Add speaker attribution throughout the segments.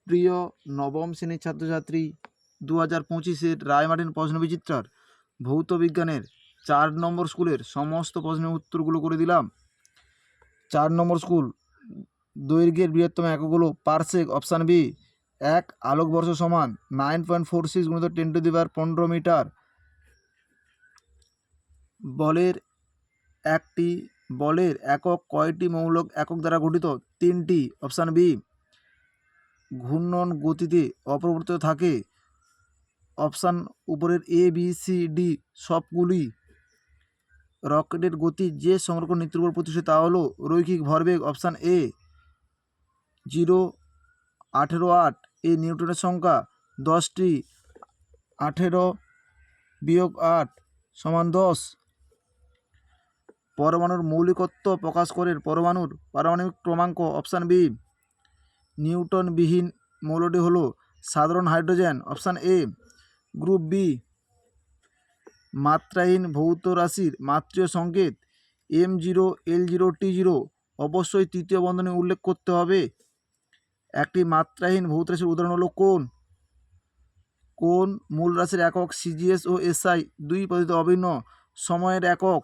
Speaker 1: প্রিয় নবম শ্রেণীর ছাত্রছাত্রী, 2025-এর রায়মার্টিন প্রশ্নবিচিত্রার ভৌত বিজ্ঞানের 4 নম্বর স্কুলের সমস্ত প্রশ্নের উত্তরগুলো করে দিলাম। 4 নম্বর স্কুল, দৈর্ঘ্যের বৃহত্তম এককগুলো পারসেক, অপশান বি। 1 আলোকবর্ষ সমান 9.46 × 10⁻15 মিটার। বলের একক কয়টি মৌলিক একক দ্বারা গঠিত? 3টি, অপশান বি। ঘূর্ণন গতিতে অপরিবর্তিত থাকে? অপশান উপরের এ, বি, সি, ডি সবগুলি। রকেটের গতি যে সংরক্ষণ নীতির উপর প্রতিষ্ঠিত তা হলো রৈখিক ভরবেগ, অপশান এ। 0, 18, 8 এই নিউটনের সংখ্যা 10টি। 18 - 8 = 10। পরমাণুর মৌলিকত্ব প্রকাশ করে পরমাণুর পারমাণবিক ক্রমাঙ্ক, অপশান বি। নিউটনবিহীন মৌলটি হলো সাধারণ hydrogen, option A. Group B, মাত্রাহীন ভৌত রাশির মাত্রীয় সংকেত M0, L0, T0 অবশ্যই তৃতীয় বন্ধনী উল্লেখ করতে হবে। একটি মাত্রাহীন ভৌত রাশির উদাহরণ হলো কোন মূল রাশির একক সিজিএস ও এসআই দুই পদ্ধতিতে অভিন্ন? সময়ের একক।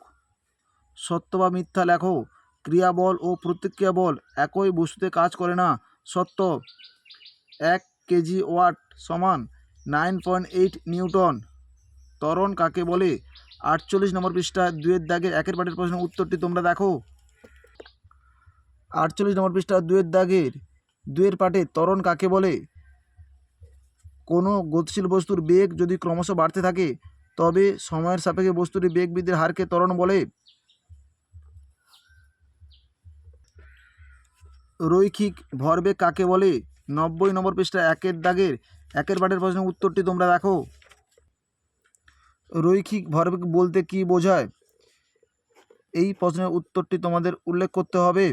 Speaker 1: সত্য বা মিথ্যা লেখো। ক্রিয়া বল ও প্রতিক্রিয়া বল একই বস্তুতে কাজ করে না। সত্য। 1 কেজি ওয়াট সমান 9.8 নিউটন। ত্বরণ কাকে বলে? 48 নম্বর পৃষ্ঠা 2-এর দাগের 1-এর পাটের প্রশ্নের উত্তরটি তোমরা দেখো। 48 নম্বর পৃষ্ঠা 2-এর দাগের 2-এর পাটে ত্বরণ কাকে বলে? কোনো গতিশীল বস্তুর বেগ যদি ক্রমশ বাড়তে থাকে তবে সময়ের সাপেক্ষে বস্তুটির বেগ বৃদ্ধির হারকে ত্বরণ বলে। রৈখিক ভরবেগ কাকে বলে? 90 নম্বর পৃষ্ঠা 1-এর দাগের 1-এর পাটের প্রশ্নের উত্তরটি তোমরা দেখো। রৈখিক ভরবেগ বলতে কি বোঝায়? এই প্রশ্নের উত্তরটি তোমাদের উল্লেখ করতে হবে।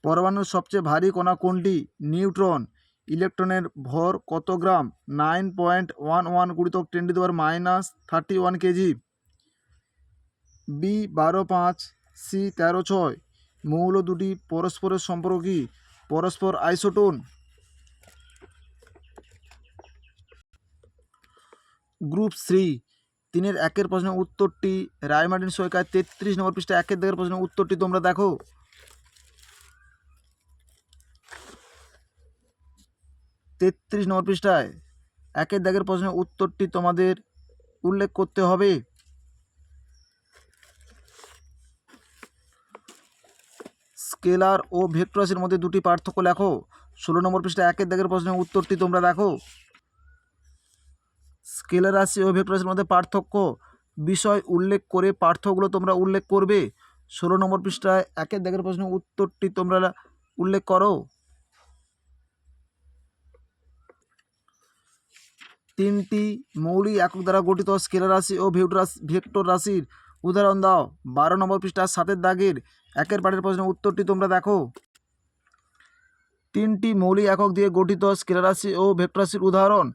Speaker 1: পরমাণুর সবচেয়ে ভারী কণা কোনটি? নিউট্রন। ইলেকট্রনের ভর কত গ্রাম? 9.11 × 10⁻31 কেজি। বি 12.5, সি 13.6 মৌল দুটি পরস্পরের সম্পর্ক কি? পরস্পর আইসোটোন। গ্রুপ সি, 3-এর 1-এর প্রশ্নের উত্তরটি রায়মার্টিন সৈকত 33 নম্বর পৃষ্ঠা 1-এর দাগের প্রশ্নের উত্তরটি তোমরা দেখো। 33 নম্বর পৃষ্ঠায় 1-এর দাগের প্রশ্নের উত্তরটি তোমাদের উল্লেখ করতে হবে। স্কেলার ও ভেক্টর রাশির মধ্যে দুটি পার্থক্য লেখো। 16 নম্বর পৃষ্ঠায় 1-এর দাগের প্রশ্নের উত্তরটি তোমরা দেখো। স্কেলার রাশি ও ভেক্টর রাশির মধ্যে পার্থক্য বিষয় উল্লেখ করে পার্থক্যগুলো তোমরা উল্লেখ করবে। 16 নম্বর পৃষ্ঠায় 1-এর দাগের প্রশ্নের উত্তরটি তোমরা উল্লেখ করো। 3টি মৌলিক একক দ্বারা গঠিত স্কেলার রাশি ও ভেক্টর রাশির উদাহরণ দাও। 12 নম্বর পৃষ্ঠার 7-এর দাগের 1-এর পাটের প্রশ্নের উত্তরটি তোমরা দেখো। 3টি মৌলিক একক দিয়ে গঠিত স্কেলার রাশি ও ভেক্টর রাশির উদাহরণ।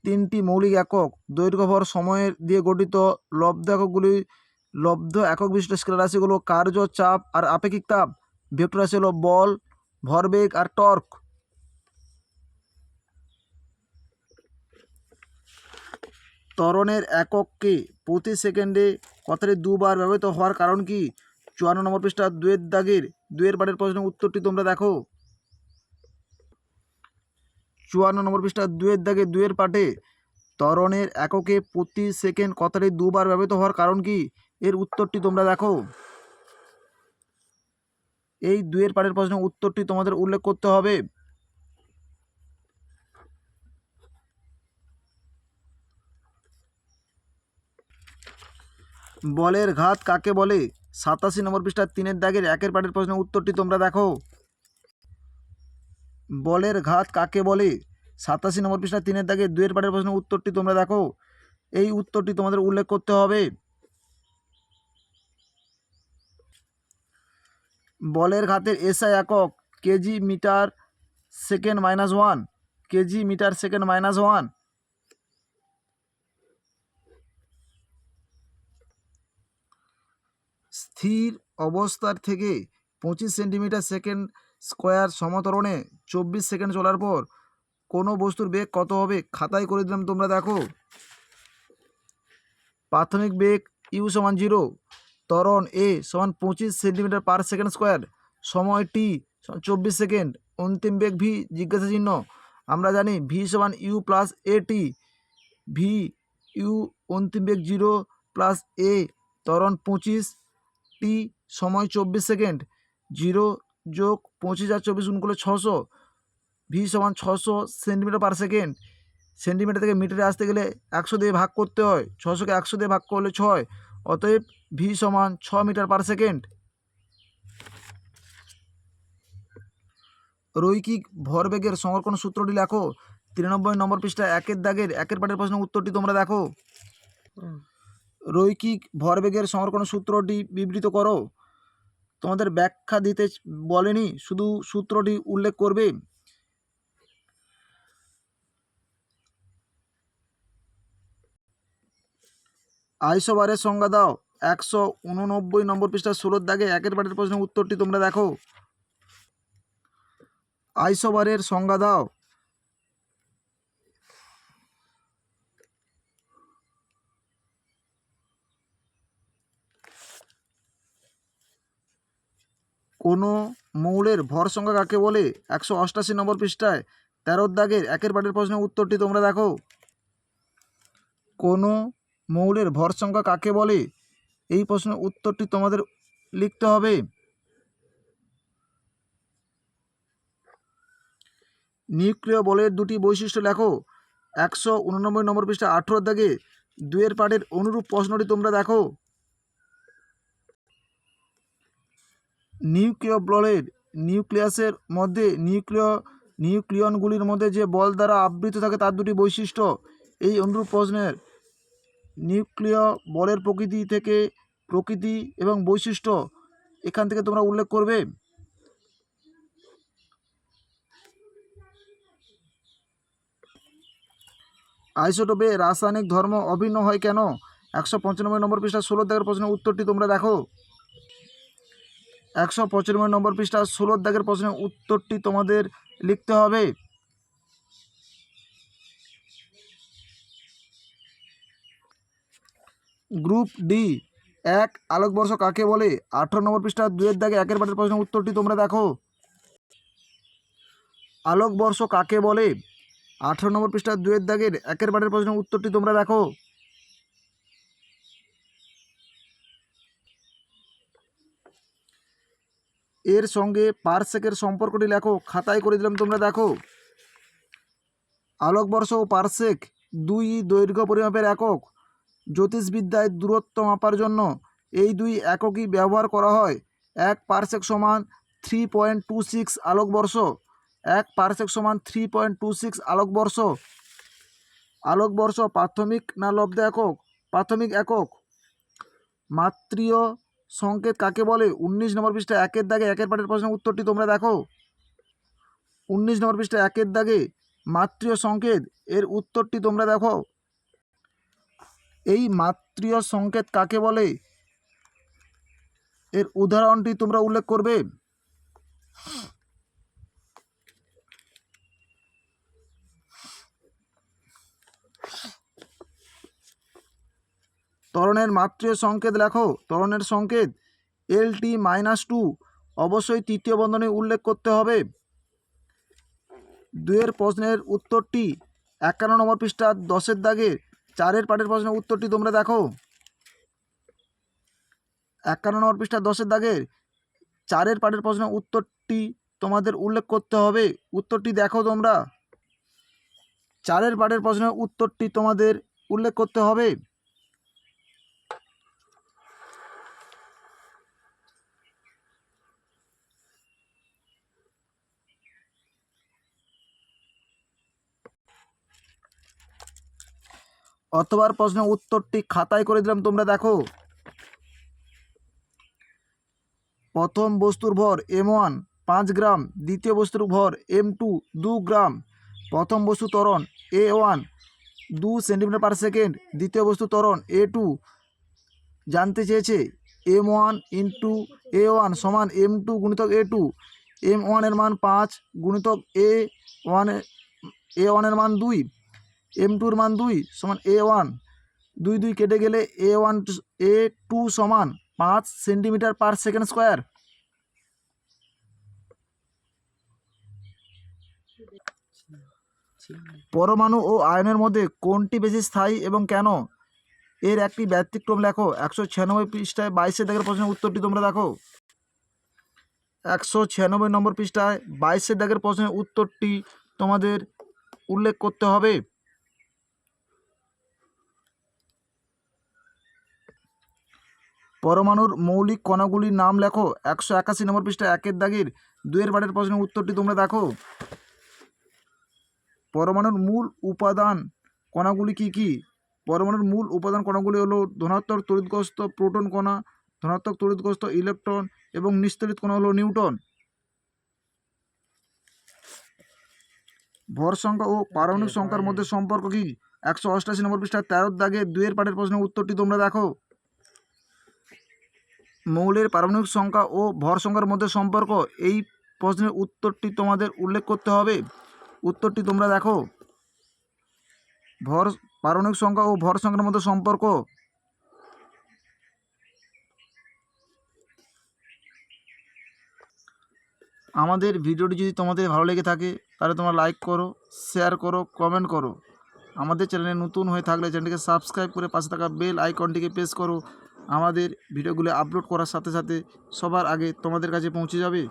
Speaker 1: 3টি মৌলিক একক দৈর্ঘ্য, ভর, সময়ের দিয়ে গঠিত লব্ধ একক বিশিষ্ট স্কেলার রাশিগুলো কার্য, চাপ আর আপেক্ষিক তাপ। ভেক্টর রাশি হলো বল, ভরবেগ আর টর্ক। ত্বরণের এককে প্রতি সেকেন্ডে কথাটি দুবার ব্যবহৃত হওয়ার কারণ কি? 54 নম্বর পৃষ্ঠা 2-এর দাগের 2-এর পাটের প্রশ্নের উত্তরটি তোমরা দেখো। 54 নম্বর পৃষ্ঠা 2-এর দাগে 2-এর পাটে ত্বরণের এককে প্রতি সেকেন্ড কথাটি দুবার ব্যবহৃত হওয়ার কারণ কি? এর উত্তরটি তোমরা দেখো। এই 2-এর পাটের প্রশ্নের উত্তরটি তোমাদের উল্লেখ করতে হবে। বলের ঘাত কাকে বলে? 87 নম্বর পৃষ্ঠা 3-এর দাগের 1-এর পাটের প্রশ্নের উত্তরটি তোমরা দেখো। বলের ঘাত কাকে বলে? 87 নম্বর পৃষ্ঠা 3-এর দাগের 2-এর পাটের প্রশ্নের উত্তরটি তোমরা দেখো। এই উত্তরটি তোমাদের উল্লেখ করতে হবে। বলের ঘাতের এসআই একক KG metre second -1, KG metre second -1। স্থির অবস্থার থেকে 25 সেন্টিমিটার সেকেন্ড স্কোয়ার সমতরণে 24 সেকেন্ড চলার পর কোনো বস্তুর বেগ কত হবে? খাতায় করে দিলাম, তোমরা দেখো। প্রাথমিক বেগ ইউ সমান 0, ত্বরণ এ সমান 25 সেন্টিমিটার পার সেকেন্ড স্কোয়ার, সময় টি সমান 24 সেকেন্ড, অন্তিম বেগ ভি জিজ্ঞাসা চিহ্ন। আমরা জানি ভি সমান U plus A T. V U অন্তিম বেগ 0 প্লাস এ ত্বরণ 25, টি সময় 24 সেকেন্ড। 0 যোগ 25 আর 24 গুণ করলে 600। ভি সমান 600 সেন্টিমিটার পার সেকেন্ড। সেন্টিমিটার থেকে মিটারে আসতে গেলে 100 দিয়ে ভাগ করতে হয়, 600কে 100 দিয়ে ভাগ করলে 6। অতএব ভি সমান 6 মিটার পার সেকেন্ড। রৈখিক ভরবেগের সংরক্ষণ সূত্রটি লেখো। 93 নম্বর পৃষ্ঠা 1-এর দাগের 1-এর পাটের প্রশ্নের উত্তরটি তোমরা দেখো। রৈখিক ভরবেগের সংরক্ষণ সূত্রটি বিবৃত করো। তোমাদের ব্যাখ্যা দিতে বলেনি, শুধু সূত্রটি উল্লেখ করবে। আইসোবারের সংজ্ঞা দাও। 189 নম্বর পৃষ্ঠা 16-এর দাগে 1-এর পাটের প্রশ্নের উত্তরটি তোমরা দেখো। আইসোবারের সংজ্ঞা দাও। কোনো মৌলের ভর সংখ্যা কাকে বলে? 188 নম্বর পৃষ্ঠায় 13-এর দাগের 1-এর পাটের প্রশ্নের উত্তরটি তোমরা দেখো। কোনো মৌলের ভর সংখ্যা কাকে বলে? এই প্রশ্নের উত্তরটি তোমাদের লিখতে হবে। নিউক্লিয় বলের দুটি বৈশিষ্ট্য লেখো। 189 নম্বর পৃষ্ঠা 18-এর দাগে 2-এর পাটের অনুরূপ প্রশ্নটি তোমরা দেখো। নিউক্লিয় বলের নিউক্লিয়াসের মধ্যে নিউক্লিয়নগুলির মধ্যে যে বল দ্বারা আবৃত থাকে তার দুটি বৈশিষ্ট্য। এই অনুরূপ প্রশ্নের নিউক্লিয় বলের প্রকৃতি এবং বৈশিষ্ট্য এখান থেকে তোমরা উল্লেখ করবে। আইসোটোপে রাসায়নিক ধর্ম অভিন্ন হয় কেন? 195 নম্বর পৃষ্ঠা 16-এর দাগের প্রশ্নের উত্তরটি তোমরা দেখো। 195 নম্বর পৃষ্ঠা 16-এর দাগের প্রশ্নের উত্তরটি তোমাদের লিখতে হবে। গ্রুপ ডি 1 আলোকবর্ষ কাকে বলে? 18 নম্বর পৃষ্ঠা 2-এর দাগে 1-এর পাটের প্রশ্নের উত্তরটি তোমরা দেখো। আলোকবর্ষ কাকে বলে? 18 নম্বর পৃষ্ঠা 2-এর দাগের 1-এর পাটের প্রশ্নের উত্তরটি তোমরা দেখো। এর সঙ্গে পারসেকের সম্পর্কটি লেখো। খাতায় করে দিলাম, তোমরা দেখো। আলোকবর্ষ ও পারসেক দুই দৈর্ঘ্য পরিমাপের একক। জ্যোতিষবিদ্যায় দূরত্ব মাপার জন্য এই দুই এককই ব্যবহার করা হয়। 1 পারসেক সমান 3.26 আলোকবর্ষ। 1 পারসেক সমান 3.26 আলোকবর্ষ। আলোকবর্ষ প্রাথমিক না লব্ধ একক? প্রাথমিক একক। মাত্রীয় সংকেত কাকে বলে? 19 নম্বর পৃষ্ঠা 1-এর দাগে 1-এর পাটের প্রশ্নের উত্তরটি তোমরা দেখো। 19 নম্বর পৃষ্ঠা 1-এর দাগে মাত্রীয় সংকেত এর উত্তরটি তোমরা দেখো। এই মাত্রীয় সংকেত কাকে বলে? এর উদাহরণটি তোমরা উল্লেখ করবে। ত্বরণের মাত্রীয় সংকেত লেখো। ত্বরণের সংকেত LT-2 অবশ্যই তৃতীয় বন্ধনী উল্লেখ করতে হবে। 2-এর প্রশ্নের উত্তরটি 51 নম্বর পৃষ্ঠা 10-এর দাগে 4-এর পাটের প্রশ্নের উত্তরটি তোমরা দেখো। 51 নম্বর পৃষ্ঠা 10-এর দাগে 4-এর পাটের প্রশ্নের উত্তরটি তোমাদের উল্লেখ করতে হবে। উত্তরটি দেখো তোমরা। 4-এর পাটের প্রশ্নের উত্তরটি তোমাদের উল্লেখ করতে হবে। অথবা প্রশ্নের উত্তরটি খাতায় করে দিলাম, তোমরা দেখো। প্রথম বস্তুর ভর M1 5 গ্রাম, দ্বিতীয় বস্তুর ভর M2 2 গ্রাম। প্রথম বস্তু ত্বরণ A1 2 সেন্টিমিটার পার সেকেন্ড, দ্বিতীয় বস্তু ত্বরণ A2 জানতে চেয়েছে M1 ইন্টু A1 সমান M2 গুণিতক A2, M1 এর মান 5 গুণিতক A1 এর মান 2, M2 এর মান 2 সমান A1, 2 2 কেটে গেলে A2 সমান 5 সেন্টিমিটার পার সেকেন্ড স্কোয়ার। পরমাণু ও আয়নের মধ্যে কোনটি বেশি স্থায়ী এবং কেন? এর একটি ব্যতিক্রম লেখো। 196 পৃষ্ঠায় 22 দাগের প্রশ্নের উত্তরটি তোমরা দেখো। 196 নম্বর পৃষ্ঠায় 22 দাগের প্রশ্নের উত্তরটি তোমাদের উল্লেখ করতে হবে। পরমাণুর মৌলিক কণাগুলির নাম লেখো। 181 নম্বর পৃষ্ঠায় 1 দাগের 2 পাটের প্রশ্নের উত্তরটি তোমরা দেখো। পরমাণুর মূল উপাদান কণাগুলি কি কি? পরমাণুর মূল উপাদান কণাগুলি হলো ধনাত্মক তড়িৎগ্রস্ত প্রোটন কণা, ধনাত্মক তড়িৎগ্রস্ত ইলেকট্রন এবং নিস্তড়িত কণা হলো নিউট্রন। ভর সংখ্যা ও পারমাণবিক সংখ্যার মধ্যে সম্পর্ক কি? 188 নম্বর পৃষ্ঠায় 13 দাগে 2 পাটের প্রশ্নের উত্তরটি তোমরা দেখো। মৌলের পারমাণবিক সংখ্যা ও ভর সংখ্যার মধ্যে সম্পর্ক, এই প্রশ্নের উত্তরটি তোমাদের উল্লেখ করতে হবে। উত্তরটি তোমরা দেখো। পারমাণবিক সংখ্যা ও ভর সংখ্যার মধ্যে সম্পর্ক। আমাদের ভিডিওটি যদি তোমাদের ভালো লেগে থাকে তাহলে তোমরা লাইক করো, শেয়ার করো, কমেন্ট করো। আমাদের চ্যানেলে নতুন হয়ে থাকলে চ্যানেলটিকে সাবস্ক্রাইব করে পাশে থাকা বেল আইকনটিকে প্রেস করো। আমাদের ভিডিওগুলো আপলোড করার সাথে সাথে সবার আগে তোমাদের কাছে পৌঁছে যাবে।